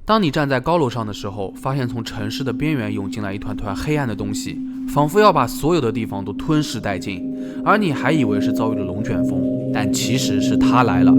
当你站在高楼上的时候，发现从城市的边缘涌进来一团团黑暗的东西，仿佛要把所有的地方都吞噬殆尽，而你还以为是遭遇了龙卷风，但其实是它来了。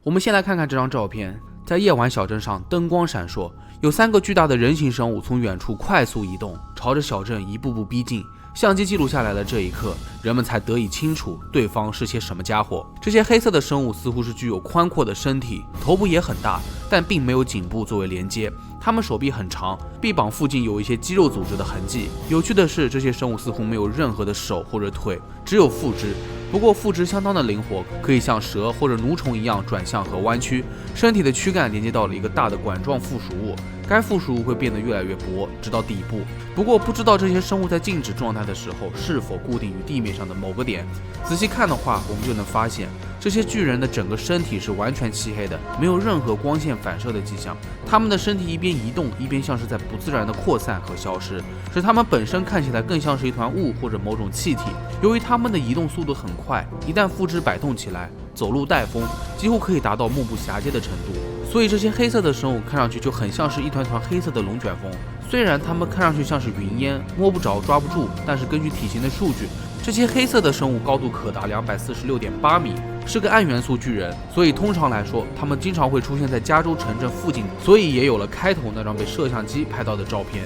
我们先来看看这张照片，在夜晚小镇上灯光闪烁，有3个巨大的人形生物从远处快速移动，朝着小镇一步步逼近。相机记录下来的这一刻，人们才得以清楚对方是些什么家伙。这些黑色的生物似乎是具有宽阔的身体，头部也很大，但并没有颈部作为连接。它们手臂很长，臂膀附近有一些肌肉组织的痕迹。有趣的是，这些生物似乎没有任何的手或者腿，只有腹肢。不过腹肢相当的灵活，可以像蛇或者蠕虫一样转向和弯曲。身体的躯干连接到了一个大的管状附属物，该附属物会变得越来越薄，直到底部。不过不知道这些生物在静止状态的时候是否固定于地面上的某个点。仔细看的话，我们就能发现，这些巨人的整个身体是完全漆黑的，没有任何光线反射的迹象。他们的身体一边移动，一边像是在不自然的扩散和消失，使他们本身看起来更像是一团雾或者某种气体。由于他们的移动速度很快，一旦腹肢摆动起来，走路带风，几乎可以达到目不暇接的程度。所以这些黑色的生物看上去就很像是一团团黑色的龙卷风。虽然它们看上去像是云烟，摸不着抓不住，但是根据体型的数据，这些黑色的生物高度可达246.8米，是个暗元素巨人。所以通常来说，它们经常会出现在加州城镇附近，所以也有了开头那张被摄像机拍到的照片。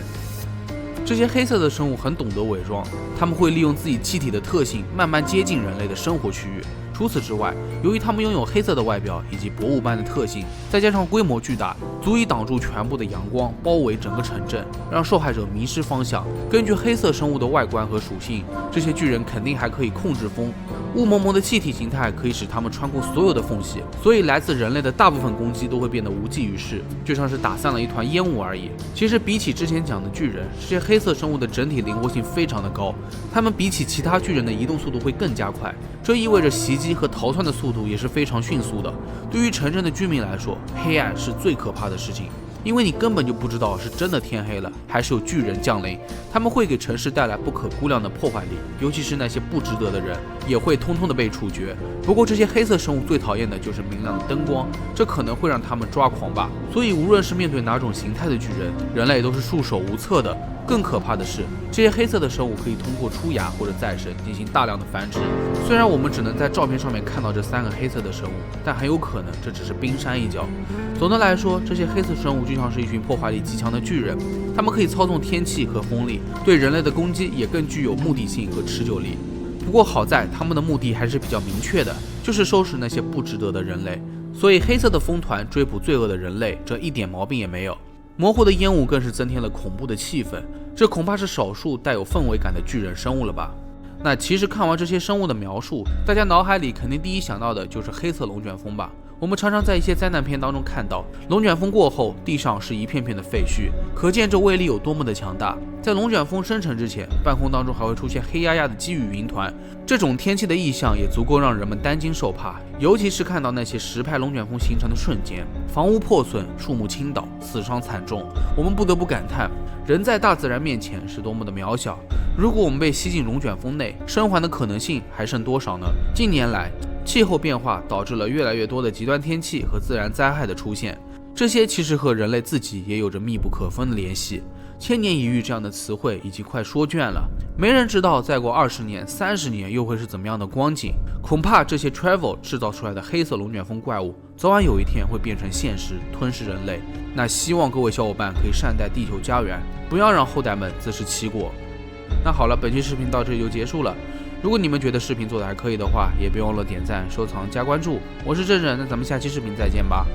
这些黑色的生物很懂得伪装，他们会利用自己气体的特性慢慢接近人类的生活区域。除此之外，由于它们拥有黑色的外表以及薄雾般的特性，再加上规模巨大，足以挡住全部的阳光，包围整个城镇，让受害者迷失方向。根据黑色生物的外观和属性，这些巨人肯定还可以控制风。雾蒙蒙的气体形态可以使它们穿过所有的缝隙，所以来自人类的大部分攻击都会变得无济于事，就像是打散了一团烟雾而已。其实比起之前讲的巨人，这些黑色生物的整体灵活性非常的高，它们比起其他巨人的移动速度会更加快，这意味着袭击和逃窜的速度也是非常迅速的。对于城镇的居民来说，黑暗是最可怕的事情，因为你根本就不知道是真的天黑了，还是有巨人降临。他们会给城市带来不可估量的破坏力，尤其是那些不值得的人，也会通通的被处决。不过这些黑色生物最讨厌的就是明亮的灯光，这可能会让他们抓狂吧。所以无论是面对哪种形态的巨人，人类都是束手无策的。更可怕的是，这些黑色的生物可以通过出芽或者再生进行大量的繁殖。虽然我们只能在照片上面看到这3个黑色的生物，但很有可能这只是冰山一角。总的来说，这些黑色生物就像是一群破坏力极强的巨人，他们可以操纵天气和风力，对人类的攻击也更具有目的性和持久力。不过好在他们的目的还是比较明确的，就是收拾那些不值得的人类。所以黑色的风团追捕罪恶的人类，这一点毛病也没有。模糊的烟雾更是增添了恐怖的气氛，这恐怕是少数带有氛围感的巨人生物了吧。那其实看完这些生物的描述，大家脑海里肯定第一想到的就是黑色龙卷风吧。我们常常在一些灾难片当中看到，龙卷风过后，地上是一片片的废墟，可见这威力有多么的强大。在龙卷风生成之前，半空当中还会出现黑压压的积雨云团，这种天气的异象也足够让人们担惊受怕。尤其是看到那些实拍龙卷风形成的瞬间，房屋破损，树木倾倒，死伤惨重，我们不得不感叹，人在大自然面前是多么的渺小。如果我们被吸进龙卷风内，生还的可能性还剩多少呢？近年来，气候变化导致了越来越多的极端天气和自然灾害的出现，这些其实和人类自己也有着密不可分的联系。千年一遇这样的词汇已经快说倦了，没人知道再过20年、30年又会是怎么样的光景。恐怕这些 travel 制造出来的黑色龙卷风怪物，早晚有一天会变成现实，吞噬人类。那希望各位小伙伴可以善待地球家园，不要让后代们自食其果。那好了，本期视频到这里就结束了。如果你们觉得视频做的还可以的话，也别忘了点赞、收藏、加关注。我是郑郑，那咱们下期视频再见吧。